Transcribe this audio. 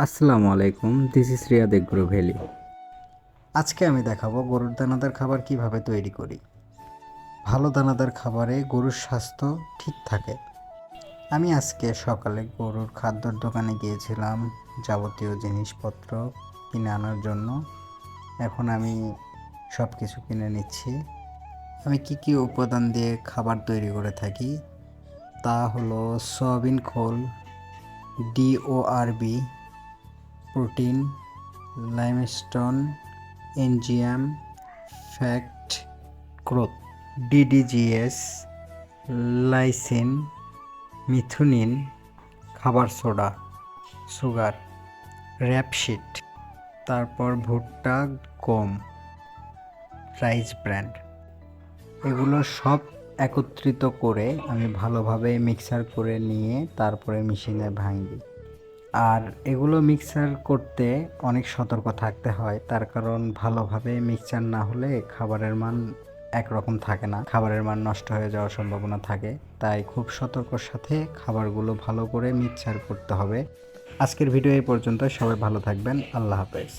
আসসালামু আলাইকুম, this is Riyad agro valley. আজকে আমি দেখাবো গরুর দানাদার খাবার কিভাবে তৈরি করি। ভালো দানাদার খাবারে গরুর স্বাস্থ্য ঠিক থাকে। আমি আজকে সকালে গরুর খাদ্যর দোকানে গিয়েছিলাম যাবতীয় জিনিসপত্র কিনে আনার জন্য। এখন আমি সব কিছু কিনে নিচ্ছি। আমি কি উপাদান দিয়ে খাবার তৈরি করে থাকি তা হলো সয়াবিন খোল, DORB, protein, limestone, NGM, fact growth, DDGS, lysine, methionine, খাবার সোডা, সুগার, র্যাপশিট, তারপর ভুট্টা, গম, রাইস ব্র্যান্ড। এগুলো সব একত্রিত করে আমি ভালোভাবে মিক্সার করে নিয়ে তারপরে মেশিনে ভাঙি। আর এগুলো মিক্সার করতে অনেক সতর্ক থাকতে হয়, তার কারণ ভালোভাবে মিক্সচার না হলে খাবারের মান একরকম থাকে না, খাবারের মান নষ্ট হয়ে যাওয়ার সম্ভাবনা থাকে। তাই খুব সতর্কর সাথে খাবারগুলো ভালো করে মিক্সচার করতে হবে। আজকের ভিডিও এই পর্যন্ত। সবাই ভালো থাকবেন। আল্লাহ হাফেজ।